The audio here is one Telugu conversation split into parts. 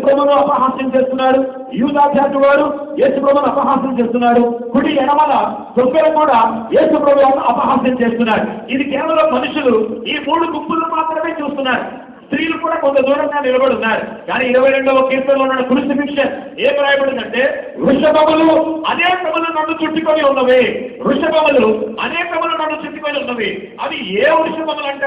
ప్రభువును అపహాస్యం చేస్తున్నాడు. యూదా జాతి వారు యేసు ప్రభువును అపహాస్యం చేస్తున్నాడు. కుడి ఎడమల దొంగలు కూడా యేసు ప్రభువును అపహాస్యం చేస్తున్నారు. ఇది కేవలం మనుషులు ఈ 3 గుంపులు మాత్రమే చూస్తున్నారు. స్త్రీలు కూడా కొంత దూరంగా నిలబడి ఉన్నారు. కానీ 22వ కీర్తనలో ఉన్న క్రూసిఫిక్షన్ ఏం రాయబడిందంటే, వృషభములు అనేకములు నన్ను చుట్టుకొని ఉన్నవి. వృషభములు అనేకములు నన్ను చుట్టుకొని ఉన్నవి. అవి ఏ వృషభములంట?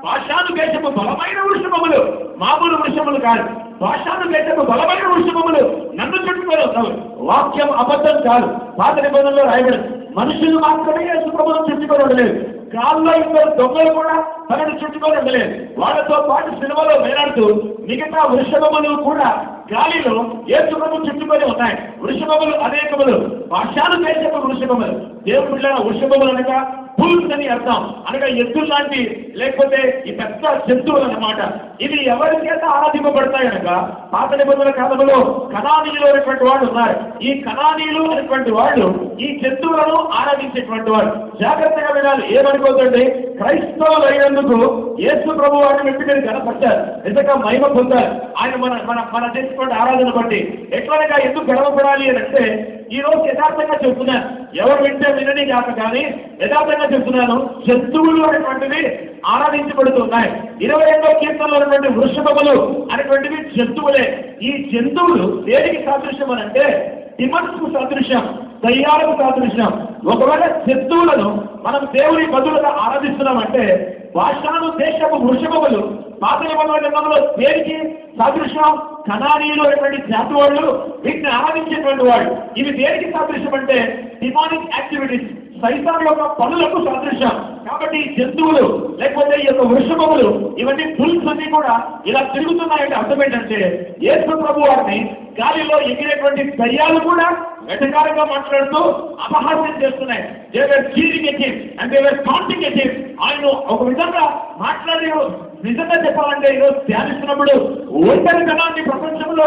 బాషాను దేశపు బలమైన వృషభములు, మామూలు వృషభములు కాదు. బాషాను దేశపు బలమైన వృషభములు నన్ను చుట్టుకొని ఉన్నవి. వాక్యం అబద్ధం కాదు. పాత నిబంధనలో రాయబడింది. మనుషులు మాత్రమే యేసు ప్రభువును చుట్టుకొని ఉండలేదు. కాల్లో 2 దొంగలు కూడా తనను చుట్టుకొని ఉండలేదు. వాళ్ళతో పాటు సినిమాలో వేలాడుతూ మిగతా వృషభములు కూడా గాలిలో యేసు ప్రభువు చుట్టుకొని ఉన్నాయి. వృషభములు అనేకములు, భాషాలు దేశపు వృషభములు. దేవుడు పిల్లల వృషభములు అనగా పుల్స్ అని అర్థం. అనగా ఎద్దులు లాంటి, లేకపోతే ఈ పెద్ద జంతువులు అన్నమాట. ఇవి ఎవరి చేత ఆరాధింపబడతాయి అనగా, పాత నిబంధనల కాలంలో కనానీయులు అనేటువంటి వాళ్ళు ఉన్నారు. ఈ కనానీయులు అనేటువంటి వాళ్ళు ఈ జంతువులను ఆరాధించేటువంటి వారు. జాగ్రత్తగా వినాలి. ఏమనుకోదండి, క్రైస్తవులు అయినందుకు యేసు ప్రభు వారిని వెంట మీరు గణపరిచారు, నిజంగా మహిమ పొందారు. ఆయన మన చేసినటువంటి ఆరాధన బట్టి ఎట్లనగా ఎందుకు గర్వపడాలి అని అంటే, ఈ రోజు యథార్థంగా చెప్తున్నాను. ఎవరు వింటే వినని కాక కానీ యథార్థంగా చెప్తున్నాను. జంతువులు అనేటువంటివి ఆరాధించబడుతున్నాయి. 22వ కీర్తనలో ఉన్నటువంటి వృషభములు అనేటువంటివి జంతువులే. ఈ జంతువులు దేనికి సాదృశ్యం అని అంటే, డిమన్స్కు సాదృశ్యం, దయ్యాలకు సాదృశ్యం. ఒకవేళ జంతువులను మనం దేవుని బదులుగా ఆరాధిస్తున్నామంటే, బాషాను దేశపు వృషభములు పాత నిబంధనలో దేనికి సాదృశ్యం? కనానీయులు అనేటువంటి జాతి వాళ్ళు, వీటిని ఆరాధించేటువంటి వాళ్ళు. ఇవి దేనికి సాదృశ్యం అంటే, డిమానిక్ యాక్టివిటీస్, సైతాన్ యొక్క పనులకు సాదృశ్యం. కాబట్టి ఈ జంతువులు లేకపోతే ఈ యొక్క వృషభములు, ఇవన్నీ పుల్స్ అన్ని కూడా ఇలా తిరుగుతున్నాయంటే అర్థం ఏంటంటే, యేసు ప్రభు వారిని గాలిలో ఎగిరేటువంటి దయ్యాలు కూడా వెటకారంగా మాట్లాడుతూ అపహాస్యం చేస్తున్నాయి. They were cheering at him and they were taunting at him. ఆయన ఒక విధంగా మాట్లాడి, నిజంగా చెప్పాలంటే ఈరోజు ధ్యానిస్తున్నప్పుడు ఒంటరితనాన్ని ప్రపంచంలో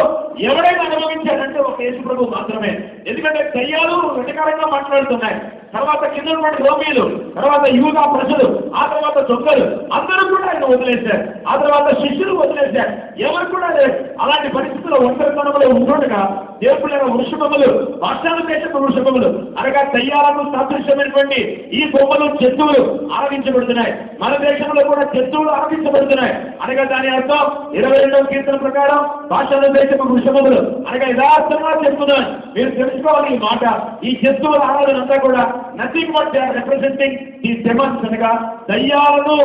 ఎవరైనా అనుభవించారంటే ఒక యేసు ప్రభు మాత్రమే. ఎందుకంటే దయ్యాలు వెటకారంగా మాట్లాడుతున్నాయి. తర్వాత కింద రోమీలు, తర్వాత యూదా ప్రజలు, ఆ తర్వాత దొంగలు అందరూ కూడా ఆయన వదిలేశారు. ఆ తర్వాత శిష్యులు వదిలేశారు. ఎవరు కూడా లేదు. అలాంటి పరిస్థితుల్లో ఒంటరితనంలో ఉంటుండగా దేవుళ్ళ వృషభములు, భాషాల దేశపు వృషభములు అనగా దయ్యాలకు సాదృశ్యమైనటువంటి ఈ బొమ్మలు, జంతువులు ఆరాధించబడుతున్నాయి. మన దేశంలో కూడా జంతువులు ఆరాధించబడుతున్నాయి. అనగా దాని అర్థం 22వ కీర్తన ప్రకారం భాషల దేశపు వృషభములు అనగా యథార్థంగా చెప్తున్నాను. మీరు తెలుసుకోవాలి ఈ మాట. ఈ జంతువుల ఆరాధన అంతా కూడా nothing but they are representing ఈ డెమన్స్ అనగా దయ్యాలను,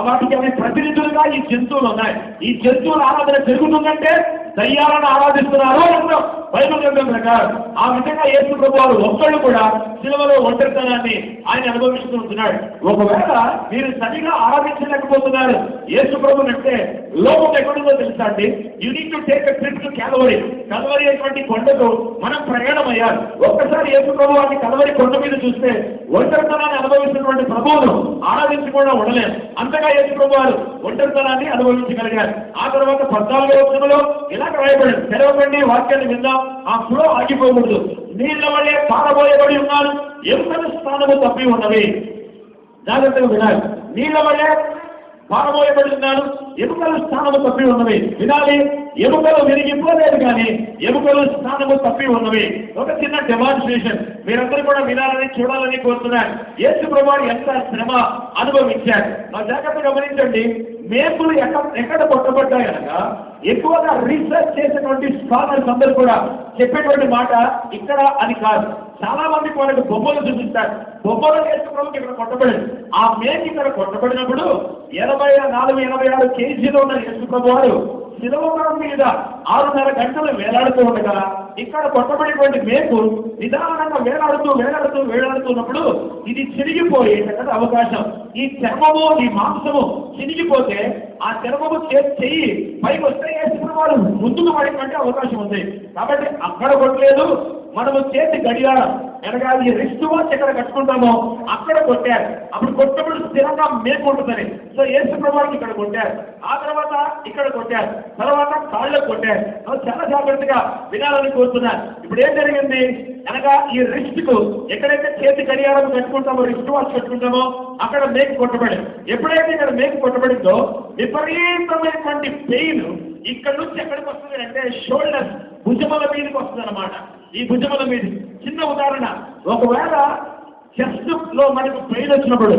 వాటికి అవి ప్రతినిధులుగా ఈ జంతువులు ఉన్నాయి. ఈ జంతువుల ఆరాధన జరుగుతుందంటే దయ్యాలను ఆరాధిస్తున్నారు అర్థం బైబిల్ గ్రంథం ప్రకారం. ఆ విధంగా యేసు ప్రభు వారు ఒక్కళ్ళు కూడా సిలువలో ఒంటరితనాన్ని ఆయన అనుభవిస్తూ ఉంటున్నాడు. ఒకవేళ మీరు సరిగా ఆరాధించలేకపోతున్నారు యేసు ప్రభుని అంటే, లోపం ఎక్కడుందో తెలుసా అండి? You need to take a trip to Calvary. Calvary అటువంటి కొండకు మనం ప్రయాణం అయ్యారు. ఒక్కసారి యేసు ప్రభు వారిని కల్వరీ కొండ మీద చూస్తే ఒంటరితనాన్ని అనుభవిస్తున్నటువంటి ప్రభువును ఆరాధించకుండా ఉండలేదు. అంతగా యేసు ప్రభు వారు ఒంటరితనాన్ని అనుభవించగలిగారు. ఆ తర్వాత 14వ వచనంలో ఇలాగ రాయబడింది, తెరవకండి వాక్యాన్ని విందాం, ఆ ఫ్లో ఆగిపోకూడదు. నీళ్ళ వలె పారబోయబడి ఉన్నాను, ఎముకల స్థానము తప్పి ఉన్నవి. జాగ్రత్తగా వినాలి. నీళ్ళ వలె పారబోయబడి ఉన్నాను, ఎముకల స్థానము తప్పి ఉన్నవి. వినాలి. ఎముకలు విరిగిపోలేదు కానీ ఎముకలు స్థానము తప్పి ఉన్నవి. ఒక చిన్న డెమాన్స్ట్రేషన్ మీరందరూ కూడా వినాలని, చూడాలని కోరుతున్నారు. యేసు ప్రభువు ఎంత శ్రమ అనుభవించారు. నా జాగ్రత్త గమనించండి. మేకులు ఎక్కడ కొట్టబడ్డాయనగా ఎక్కువగా రీసెర్చ్ చేసినటువంటి స్కాలర్స్ అందరూ కూడా చెప్పేటువంటి మాట ఇక్కడ అని కాదు. చాలా మందికి వాళ్ళకి బొమ్మలు చూపిస్తారు. బొమ్మలు యేసు ప్రభువుకి ఇక్కడ కొట్టబడింది. ఆ మేకు ఇక్కడ కొట్టబడినప్పుడు 84-86 కేజీలు ఉన్న యేసు ప్రభు వారు శిలువ మీద 6.5 గంటలు వేలాడుతూ ఉండగా ఇక్కడ కొట్టబడినటువంటి మేకు నిదానంగా వేలాడుతున్నప్పుడు ఇది చిరిగిపోయే అవకాశం. ఈ చర్మము, ఈ మాంసము చిరిగిపోతే ఆ చర్మము చెయ్యి పైకి వస్తే యేసు ప్రభు వారు ముందుకు పడినటువంటి అవకాశం ఉంది. కాబట్టి అక్కడ కొట్టలేదు, మనము చేతి గడియారం అనగా ఈ రిస్ట్ వాచ్ ఎక్కడ కట్టుకుంటామో అక్కడ కొట్టారు. అప్పుడు కొట్టినప్పుడు స్థిరంగా మేకుంటుందని. సో యేసు ప్రభువుకి ఇక్కడ కొట్టారు, ఆ తర్వాత ఇక్కడ కొట్టారు, తర్వాత కాళ్ళకు కొట్టారు. చాలా జాగ్రత్తగా వినాలని కోరుతున్నారు. ఇప్పుడు ఏం జరిగింది అనగా ఈ రిస్ట్ కు ఎక్కడైతే చేతి గడియారం కట్టుకుంటామో, రిస్ట్ వాచ్ కట్టుకుంటామో అక్కడ మేకు కొట్టబడింది. ఎప్పుడైతే ఇక్కడ మేకు కొట్టబడిందో విపరీతమైనటువంటి పెయిన్ ఇక్కడ నుంచి ఎక్కడికి వస్తుంది అంటే షోల్డర్స్, భుజముల మీదకి వస్తుంది అనమాట. ఈ భుజముల మీద చిన్న ఉదాహరణ, ఒకవేళ చెస్ట్ లో మనకు పెయిన్ వచ్చినప్పుడు,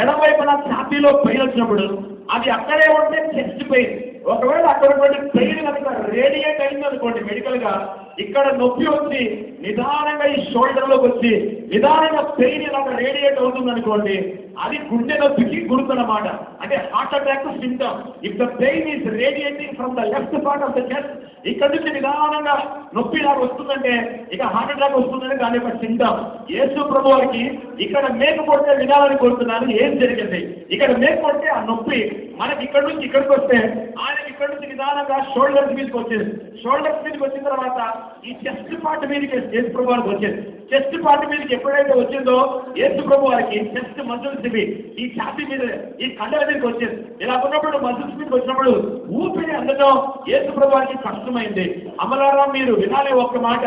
ఎడమవైపున ఛాతీలో పెయిన్ వచ్చినప్పుడు అది అక్కడే ఉంటే చెస్ట్ పెయిన్. ఒకవేళ అక్కడ పెయిన్ కనుక రేడియేట్ అయింది అనుకోండి మెడికల్ గా, ఇక్కడ నొప్పి వచ్చి నిదానంగా ఈ షోల్డర్ లోకి వచ్చి నిదానంగా పెయిన్ ఇలాగ రేడియేట్ అవుతుంది అనుకోండి, అది గుండె నొప్పికి గుర్తున్నమాట. అంటే heart attack symptom. If the pain is radiating from the left part of the chest, ఇక్కడ నుంచి నిదానంగా నొప్పి ఇలా వస్తుందంటే ఇక హార్ట్ అటాక్ వస్తుందని దాని యొక్క సింప్టమ్. యేసు ప్రభు వారికి ఇక్కడ మేకు కొడితే వినాలని కోరుతున్నాను. ఏం జరిగింది ఇక్కడ మేకు కొడితే ఆ నొప్పి మనకి ఇక్కడ నుంచి ఇక్కడికి వస్తే ఆయనకి ఇక్కడ నుంచి నిదానంగా షోల్డర్స్ మీదకి వచ్చేది. షోల్డర్స్ మీదకి వచ్చిన తర్వాత ఈ చెస్ట్ పార్ట్ మీదకి యేసు ప్రభు వారికి వచ్చేది. చెస్ట్ పార్ట్ మీదకి ఎప్పుడైతే వచ్చిందో యేసు ప్రభు వారికి చెస్ట్ మజిల్స్ ఇవి ఈ ఛాతీ మీద ఈ కండల మీదకి వచ్చేది. ఇలా ఉన్నప్పుడు మజిల్స్ మీదకి వచ్చినప్పుడు ఊపిరి అందడం యేసు ప్రభు వారికి కష్టమైంది. అమలారా మీరు వినాలి ఒక్క మాట,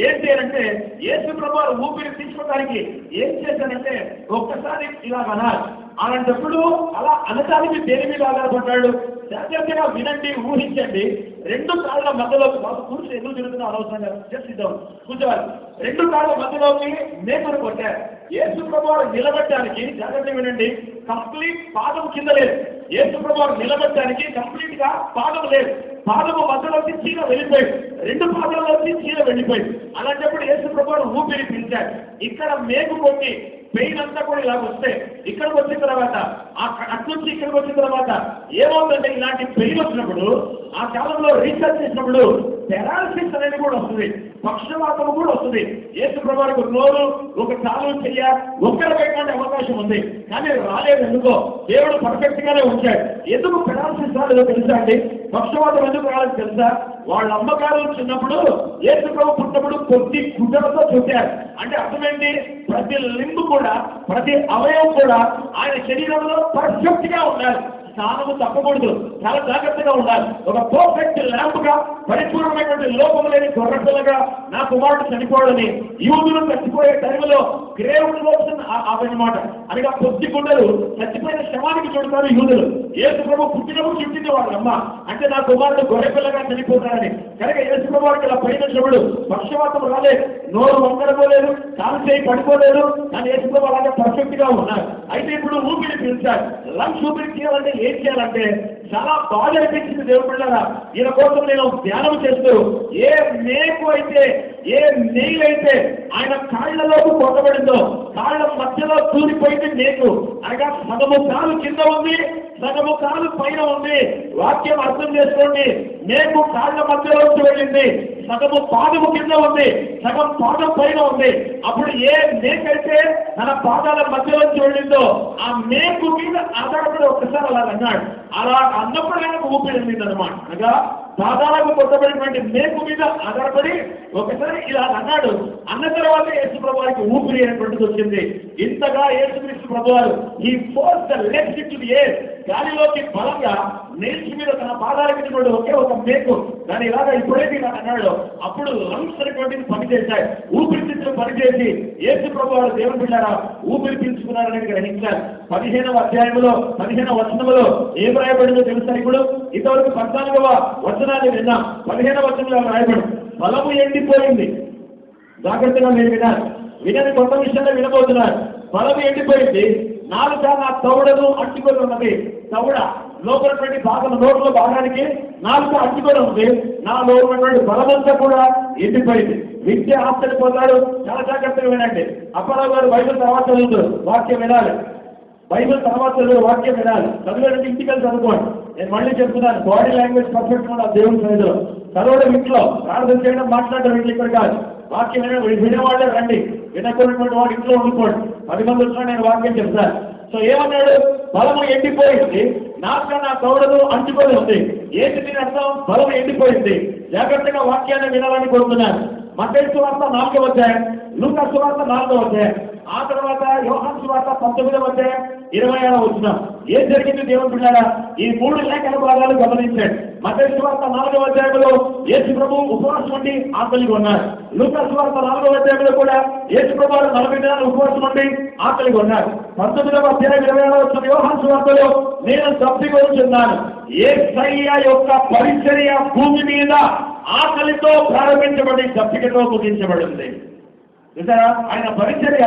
ఏంటి అంటే యేసు ప్రభు వారు ఊపిరి తీసుకోవడానికి ఏం చేశారంటే ఒక్కసారి ఇలా అనాలి. అలాంటప్పుడు అలా అనటానికి దేని మీద ఆధారపడ్డాడు? జాగ్రత్తగా వినండి, ఊహించండి. రెండు కాళ్ళ మధ్యలోకి కూర్చొని ఎందుకు తిరుగుతున్నా అనవసరంగా చేద్దాం కూర్చోవాలి. రెండు కాళ్ళ మధ్యలోకి మేకను కొట్టారు. యేసు ప్రభువారు నిలబెట్టడానికి, జాగ్రత్తగా వినండి, కంప్లీట్ పాదం కింద లేదు. యేసు ప్రభువారు నిలబెట్టడానికి కంప్లీట్ గా పాదం లేదు. పాదము మధ్యలోకి చీర వెళ్ళిపోయింది, రెండు పాదాల్లోకి చీర వెళ్ళిపోయింది. అలాంటప్పుడు యేసు ప్రభువారు ఊపిరి పీల్చారు. ఇక్కడ మేకు కొట్టి పెయిన్ అంతా కూడా ఇలా వస్తే ఇక్కడికి వచ్చిన తర్వాత అటు నుంచి ఇక్కడికి వచ్చిన తర్వాత ఏమవుతుందంటే ఇలాంటి పెయిన్ వచ్చినప్పుడు ఆ కాలంలో రీసెర్చ్ చేసినప్పుడు పెరాలసిస్ అనేది కూడా వస్తుంది, పక్షవాతము కూడా వస్తుంది. యేసు ప్రభువుకు నోరు ఒక కాలు చెయ్య ఒక్కరి పెట్టడానికి అవకాశం ఉంది, కానీ రాలేదు. ఎందుకో దేవుడు పర్ఫెక్ట్ గానే ఉంచాడు. ఎందుకు పెరాలసిస్ రాలేదో తెలుసా అండి? పక్షవాతం ఎందుకు రాలేదు తెలుసా? వాళ్ళ అమ్మగారు చిన్నప్పుడు యేసు ప్రభు పుట్టినప్పుడు కొద్ది గుడ్డలతో చుట్టారు. అంటే అర్థమేంటి? ప్రతి లింబు కూడా, ప్రతి అవయవం కూడా ఆయన శరీరంలో పర్ఫెక్ట్ గా ఉండాలి. స్నానము తప్పకూడదు, చాలా జాగ్రత్తగా ఉండాలి. ఒక పర్ఫెక్ట్ ల్యాంప్ గా, పరిపూర్ణమైనటువంటి లోపం లేని గొర్రెపిల్లగా నా కుమారుడు చనిపోవడని యూదులు చచ్చిపోయే టైంలో గ్రేవ్ లోషన్ అవన్నమాట. అనగా పొద్దు గుండెలు చచ్చిపోయిన శవానికి చుడతారు యూదులు. యేసు ప్రభు పుట్టినప్పుడు చుట్టింది వాళ్ళమ్మ, అంటే నా కుమారుడు గొర్రెపిల్లగా చనిపోతారని. కనుక యేసు ప్రభు వారికి ఇలా పడినప్పుడు పక్షవాతం రాలేదు, నోరు వంకరపోలేదు, కాలు చేయి పడిపోలేదు, కానీ యేసు ప్రభు అలాగే పర్ఫెక్ట్ గా ఉన్నారు. అయితే ఇప్పుడు ఊపిరి పీల్చారు. లంగ్స్ ఊపిరి తీయాలంటే ఏం చేయాలంటే చాలా బాగా అనిపించింది. దేవుడు పిల్లరా, ఈయన కోసం నేను ధ్యానం చేస్తూ ఏ మేకు అయితే, ఏ నెయ్యి అయితే ఆయన కాళ్లలోకి కొట్టబడిందో, కాళ్ల మధ్యలో తూరిపోయింది మేకు. అనగా సగము కాలు కింద ఉంది, సగము కాలు పైన ఉంది. వాక్యం అర్థం చేసుకోండి. మేకు కాళ్ల మధ్యలోకి వెళ్ళింది, సగము పాదము కింద ఉంది, సగం పాదం పైన ఉంది. అప్పుడు ఏ మేకైతే తన పాదాల మధ్యలోకి వెళ్ళిందో ఆ మేకు మీద ఆధారపడి ఒక్కసారి అలా అన్నాడు. అలా అన్నప్పుడు ఆయనకు ఊపిరి వెళ్ళింది అనమాట. అనగా పాదాలకు కొట్టబడినటువంటి మేకు మీద ఆధారపడి ఒకసారి ఇలా అన్నాడు. అన్న తర్వాత యేసు ప్రభు వారికి ఊపిరి అనేటువంటిది వచ్చింది. ఇంతగా యేసుక్రీస్తు ప్రభు వారు ఈ force the legs into the air, గాలిలోకి బలంగా నెయిల్స్ మీద తన పాదాలకి ఒకే ఒక మేకు దాని ఇలాగా ఇప్పుడైతే ఇలా అన్నాడు. అప్పుడు లంగ్స్ అనేటువంటిది పనిచేశాయి, ఊపిరితిత్తులు పనిచేసి యేసు ప్రభు వారు దేవుని బిడ్డారా ఊపిరి పీల్చుకున్నారని గ్రహించారు. 15వ అధ్యాయంలో 15వ వచనంలో ఏం రాయబడిందో తెలుసా? ఇప్పుడు ఇంతవరకు 14వ వచనాన్ని విన్నాం. 15వ వచనంలో రాయబడి బలము ఎండిపోయింది. జాగ్రత్తగా మీరు వినాలి, వినని కొత్త విషయంలో వినబోతున్నారు. బలము ఎండిపోయింది, నాలుక నా తౌడను అంటుకొని ఉన్నది. తౌడ లోపలటువంటి భాగం, నోట్లో భాగానికి నాలుక అంటుకొని ఉంది. నా లోపలటువంటి బలమంతా కూడా ఎండిపోయింది. విద్య ఆశ్చర్యపోతాడు. చాలా జాగ్రత్తగా వినండి. అప్పారావు గారు బైబిల్ తర్వాత చదువుతారు, వాక్యం వినాలి. బైబిల్ తర్వాత చదువు, వాక్యం వినాలి. చదివేటప్పుడు ఇంటికి చదువుకోండి. నేను మళ్ళీ చెప్తున్నాను, బాడీ లాంగ్వేజ్ పర్ఫెక్ట్ గా దేవుని సన్నిధిలో చదవడం ఇంట్లో, ప్రార్థన చేయడం, మాట్లాడడం ఇంట్లో ఇక్కడ కాదు. వాక్యం వినేవాళ్ళే రండి, వినకున్నటువంటి వాడు ఇంట్లో ఉండిపోండి. 10 మంది వచ్చినా నేను వాక్యం చెప్తాను. సో ఏమన్నాడు? బలము ఎండిపోయింది, నాక నా తౌడను అంటుకొని ఉంది. ఏంటి దీని అర్థం? బలము ఎండిపోయింది. జాగ్రత్తగా వాక్యాన్ని వినాలని కోరుతున్నాను. మత్తయి సువార్త 4వ అధ్యాయం, లూకా సువార్త 4వ అధ్యాయం, ఆ తర్వాత యోహాను సువార్త 19వ అధ్యాయం 26వ వచనం. ఏం జరిగింది దేవుని బిడ్డలారా? ఈ 3 లేఖన భాగాలు గమనించండి. మత్తయి సువార్త 4వ అధ్యాయంలో యేసు ప్రభువు ఉపవాసం ఉండి ఆకలిగా ఉన్నారు. లూకా సువార్త 4వ అధ్యాయంలో కూడా యేసు ప్రభువు 40 దినాలు ఉపవాసం ఉండి ఆకలిగా ఉన్నారు. 19వ అధ్యాయం 26వ వచనం యోహాను సువార్తలో నేను తప్పికొనుచున్నాను. యేసయ్య యొక్క పరిచర్య భూమి మీద ఆకలితో ప్రారంభించబడి దప్పికతో ముగించబడింది. చూసారా? ఆయన పరిచర్య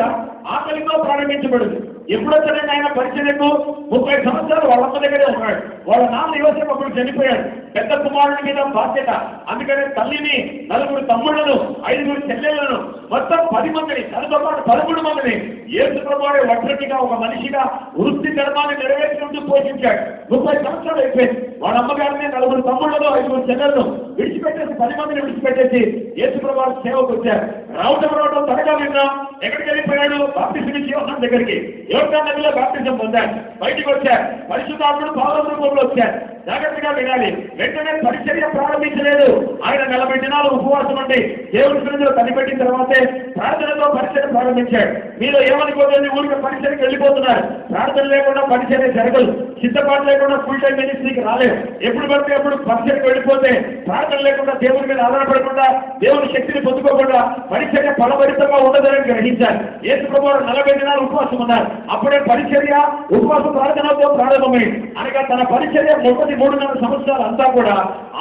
ఆకలితో ప్రారంభించబడింది. ఎప్పుడొచ్చాడంటే ఆయన పరిచర్యకు 30 సంవత్సరాలు వాళ్ళ అమ్మ దగ్గరే ఉన్నాడు. వాళ్ళ నాన్న యోసేపు అప్పుడు చనిపోయాడు. పెద్ద కుమారుడి మీద బాధ్యత. అందుకనే తల్లిని, 4 తమ్ముళ్లను, 5 చెల్లెళ్లను, మొత్తం 10 మందిని, తనతో పాటు 13 మందిని యేసు ప్రభువే ఒంటరిగా ఒక మనిషిగా వృత్తి ధర్మాన్ని నెరవేర్చుకుంటూ పోషించాడు. 30 సంవత్సరాలు అయిపోయింది. వాళ్ళ అమ్మగారిని, 4 తమ్ముళ్లను, 5 చెల్లెళ్లను విడిచిపెట్టేసి 10 మందిని విడిచిపెట్టేసి యేసు ప్రభువు సేవకు వచ్చారు. రావటం త్వరగా విన్నాం. ఎక్కడికి వెళ్ళిపోయాడు? బాప్తిసం ఇచ్చి యోహాను దగ్గరికి. యోర్దాను నదిలో బాప్తిసం పొందారు. బయటికి వచ్చారు. పరిశుద్ధాత్ముడు పౌల రూపంలో వచ్చారు. జాగ్రత్తగా వినాలి. వెంటనే పరిచర్య ప్రారంభించలేదు. ఆయన 40 దినాలు ఉపవాసం ఉండి దేవుడి సన్నిధిలో కనిపెట్టిన తర్వాతే ప్రార్థనతో పరిచర్య ప్రారంభించాడు. మీరు ఏమనుకోలేదు, ఊరికి పరిచర్యకి వెళ్ళిపోతున్నారు. ప్రార్థన లేకుండా పరిచర్య జరగదు. సిద్ధపాటు లేకుండా ఫుల్ టైం మినిస్ట్రీకి రాలేదు. ఎప్పుడు పడితే ఎప్పుడు పరిచర్యకి వెళ్ళిపోతే ప్రార్థన లేకుండా దేవుడి మీద ఆధారపడకుండా దేవుని శక్తిని పొందుకోకుండా పరిచర్య ఫలభరితంగా ఉండదని గ్రహించారు. యేసు ప్రభువు 40 దినాలు ఉపవాసం ఉన్నారు. అప్పుడే పరిచర్య ఉపవాస ప్రార్థనతో ప్రారంభమైంది. అనగా తన పరిచర్య మొదటి 3.5 సంవత్సరాలు అంతా కూడా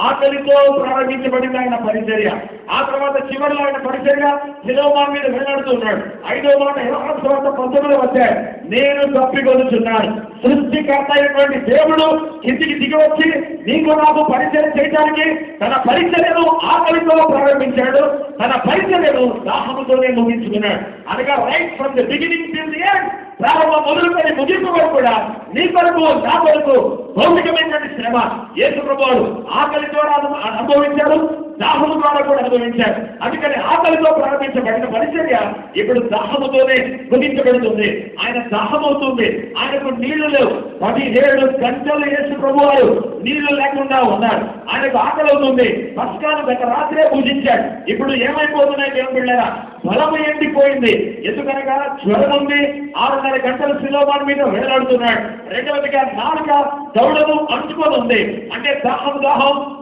ఆకలితో ప్రారంభించబడింది ఆయన పరిచర్య. ఆ తర్వాత చివరిలో ఆయన పరిచర్య శిలోమా మీద వేలాడుతూ ఉన్నాడు. 5వ మాట యోహాను సువార్త 19వ అధ్యాయం, నేను తప్పికొనుచున్నాను. సృష్టికర్త అయినటువంటి దేవుడు కిందికి దిగి వచ్చి నీకు నాకు పరిచర్య చేయడానికి తన పరిచర్యను ఆకలితో ప్రారంభించాడు. తన పరిచర్యను దాహముతోనే ముగించుకున్నాడు. అనగా right from the beginning till the end, ప్రారంభం మొదలుకొని ముగింపు వరకు కూడా నీ కొరకు నా కొరకు భౌతికమైనటువంటి శ్రమ యేసు ప్రభువు ఆకలి ద్వారా అనుభవించారు, దాహము ద్వారా కూడా అనుభవించారు. అందుకని ఆకలితో ప్రారంభించబడిన పరిచర్య ఇప్పుడు దాహముతోనే ముగించబడుతుంది. ఆయన దాహమవుతుంది. ఆయనకు నీళ్లు లేవు. 17 గంటలు యేసు ప్రభువు నీళ్లు లేకుండా ఉన్నారు. ఆయనకు ఆకలి అవుతుంది. పస్కాను గత రాత్రే పూజించాడు. ఇప్పుడు ఏమైపోతున్నాయి దేవుని బిడ్డలారా? బలము ఎండిపోయింది. ఎందుకనగా జ్వరం ఉంది. 6.5 గంటలు శిలోమాను మీద వేలాడుతున్నాడు. రెండవదిగా నాలుక దౌడను అంటుకొని ఉంది. అంటే దాహం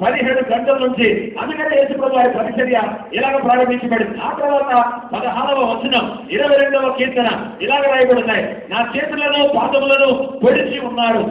17 గంటల నుంచి. అందుకని యేసు ప్రభువు పరిచర్య ఇలాగ ప్రారంభించబడింది. ఆ తర్వాత 16వ వచనం 22వ కీర్తన ఇలాగ రాయబడుతున్నాయి, నా చేతులను పాదములను పొడిచి ఉన్నారు.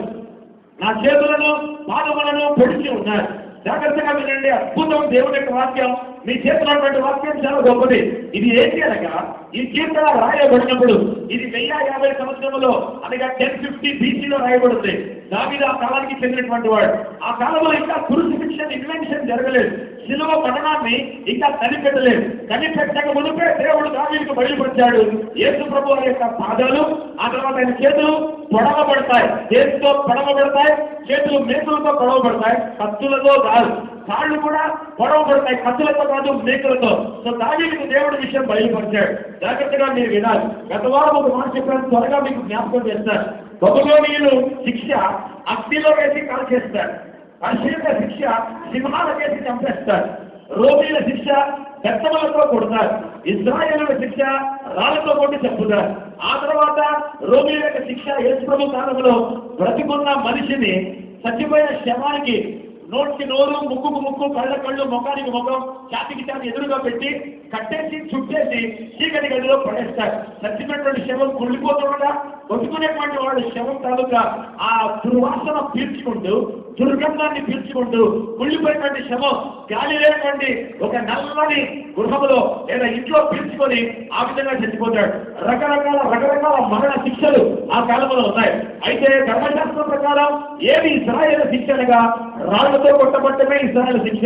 నా చేతులను పాదములను పొడిచి ఉన్నారు. జాగ్రత్తగా వినండి. అద్భుతం దేవుని యొక్క వాక్యం. మీ చేతిలో ఉన్నటువంటి వాక్యం చాలా గొప్పది. ఇది ఏంటి అనగా, ఈ కీర్తన రాయబడినప్పుడు ఇది 1050 సంవత్సరంలో అనగా 1050 BCలో రాయబడింది. దావీదు ఆ కాలానికి చెందినటువంటి వాడు. ఆ కాలంలో ఇంకా క్రూసిఫిక్షన్ ఇన్వెన్షన్ జరగలేదు. శిలువ పట్టణాన్ని ఇంకా కనిపెట్టలేదు. కనిపెట్టక మునిపే దేవుడు దావీదుకు బయలుపరిచాడు. యేసు ప్రభువు యొక్క పాదాలు, ఆ తర్వాత ఆయన చేతులు పొడవబడతాయి. చేతితో పొడవబడతాయి, చేతులు మేకులతో పొడవబడతాయి, కత్తులతో కాదు. కాళ్ళు కూడా పొడవబడతాయి, కత్తులతో కాదు, మేకులతో. సో దావీదుకు దేవుడి విషయం బయలుపరిచాడు. జాగ్రత్తగా మీరు వినాలి. గత వారం ఒక మాట చెప్పాను, త్వరగా మీకు జ్ఞాపకం చేస్తారు. బబులోనీయులు శిక్ష అగ్నిలో వేసి కాల్ చేస్తారు. పర్షియన్ల శిక్ష సింహాల వేసి చంపేస్తారు. రోమీల శిక్ష బెత్తములతో కొడతారు. ఇశ్రాయేలుల శిక్ష రాళ్లతో కొట్టి చంపుతారు. ఆ తర్వాత రోమీల యొక్క శిక్ష యేసు ప్రభు కాలంలో బ్రతికున్న మనిషిని చచ్చిపోయిన శవానికి నోటికి నోరు, ముక్కుకు ముక్కు, కళ్ళ కళ్ళు, ముఖానికి ముఖం, ఛాతికి ఛాతి ఎదురుగా పెట్టి కట్టేసి చుట్టేసి చీకటి గదిలో పడేస్తారు. చచ్చిపోయినటువంటి శవం కుళ్ళిపోతుండగా కొట్టుకునేటువంటి వాడు శవం తాలూకా ఆ దుర్వాసన పీల్చుకుంటూ, దుర్గంధాన్ని పీల్చుకుంటూ కుళ్ళిపోయినటువంటి శవం గాలి లేనటువంటి ఒక నల్లని గృహములో లేదా ఇంట్లో పీల్చుకొని ఆ విధంగా చచ్చిపోతాడు. రకరకాల మరణ శిక్షలు ఆ కాలంలో ఉన్నాయి. అయితే ధర్మశాస్త్రం ప్రకారం ఏది ఇశ్రాయేలు శిక్ష అనగా రాళ్లతో కొట్టబట్టమే ఇశ్రాయేలు శిక్ష.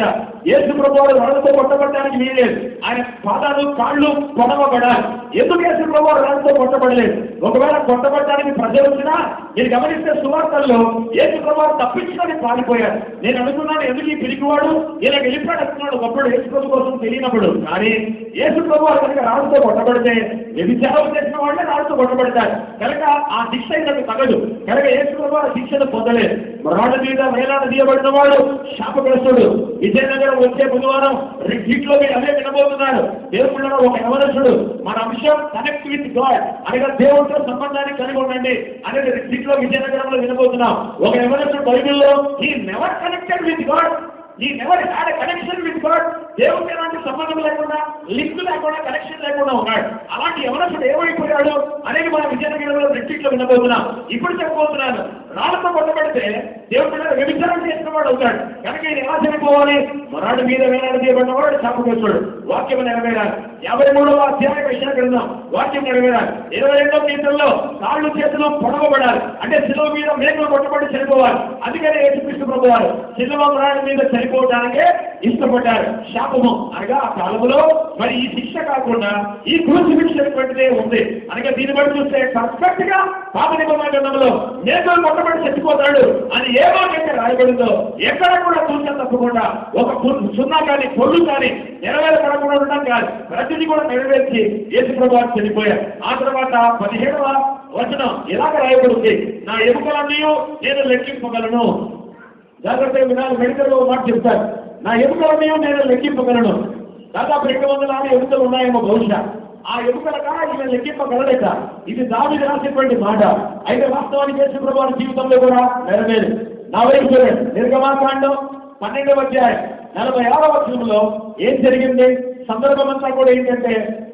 యేసు ప్రభువు రాళ్లతో కొట్టబట్టడానికి వీలేదు. ఆయన పాదాలు, కాళ్ళు పొడవబడాలి. ఎందుకు యేసు ప్రభువు రాళ్లతో కొట్టబడలేదు? ఒకవేళ కొట్టబడటానికి ప్రజలు వచ్చినా మీరు గమనిస్తే సువార్తల్లో యేసు ప్రభువు తప్పించుకొని పారిపోయారు. నేను అనుకున్నాను, ఎందుకు ఈ పిరికివాడు ఇలా వెళ్ళిపోయాడుతున్నాడు ఒకప్పుడు యేసు ప్రభు కోసం తెలియనప్పుడు. కానీ యేసు ప్రభువు కనుక రాళ్లతో కొట్టబడితే వ్యభిచారం చేసిన వాళ్ళే రాళ్లతో కొట్టబడతారు కనుక ఆ శిక్ష ఇతనికి తగదు. కనుక యేసు ప్రభువు శిక్షను పొందలేదు. రాళ్ళ మీద వేలాడదీయబడిన వాడు శాపగ్రస్తుడు. విజయనగరం వచ్చే బుధవారం రిట్రీట్లో అదే వినబోతున్నారు. దేవుళ్ళలో ఒక యవనస్తుడు మన అంశం కనెక్ట్ విత్ గాడ్ అనగా దేవుడితో సంబంధాన్ని కలిగి ఉండండి అనేది రిట్రీట్లో విజయనగరంలో వినబోతున్నాం. ఒక యవనస్తుడు బైబిల్లో ఈ నెవర్ కనెక్టెడ్ విత్ గాడ్, ఈ never had connection with God, దేవుడికి ఎలాంటి సంబంధం లేకుండా, లింక్ లేకుండా, కనెక్షన్ లేకుండా ఉన్నాడు. అలాంటి యవనస్తుడు ఏమైపోయాడు అనేది మన విజయనగరంలో రిట్రీట్లో వినబోతున్నాం. ఇప్పుడు చెప్పబోతున్నాను. రాళ్ళతో కొట్టబడితే దేవుడి వ్యభిచారం చేసిన వాడు అవుతాడు కనుక ఈయన ఎలా చనిపోవాలి? మరాడు మీద వేలాడదీయబడిన వాడు శాపగ్రస్తుడు. వాక్యం నెరవేరాలి. 53వ అధ్యాయం విషయ గ్రంథం వాక్యం నెరవేరాలి. 22వ కీర్తనలో కాళ్ళు చేతులు పొడవబడాలి అంటే శిలువ మీద మేకలు కొట్టబడి చనిపోవాలి. అందుకనే యేసుక్రీస్తు ప్రభువారు శిలువ మరాడు మీద చనిపోవడానికే ఇష్టపడ్డారు. శాపము అనగా ఆ కాలంలో మరి ఈ శిక్ష కాకుండా ఈ క్రూసిఫిక్షన్ ఉంది అనగా దీన్ని బట్టి చూస్తే పర్ఫెక్ట్ గా పాత నిబంధన గ్రంథంలో మేకలు కొట్టబడి చచ్చిపోతాడు అని ఏ వాక్యంగా రాయబడిందో ఎక్కడ కూడా చూసా తప్పకుండా ఒక సున్నా కానీ పొల్లు కానీ నెరవేరపడకుండా ఉండడం కాదు, ప్రతిదీ కూడా నెరవేర్చి యేసు ప్రభువారు చనిపోయారు. ఆ తర్వాత 17వ వచనం ఇలాగ రాయబడింది, నా ఎముకలన్నీ నేను లెక్కింపగలను. జాగ్రత్తగా వినాలి. మెడికల్ మాట చెప్తారు, నా ఎముకలన్నీ నేను లెక్కింపగలను. దాదాపు 200 ఎముకలు ఉన్నాయేమో బహుశా. ఆ ఎముకలక ఈయన లెక్కింపగలడట. ఇది దావీదు రాసినటువంటి మాట. అయితే వాస్తవానికి యేసు ప్రభువారి జీవితంలో కూడా నెరవేరు. నా వైపు చూడండి. నిర్గమాకాండం 12వ అధ్యాయం 46వ వచనంలో ఏం జరిగింది? సందర్భం అంతా కూడా ఏంటంటే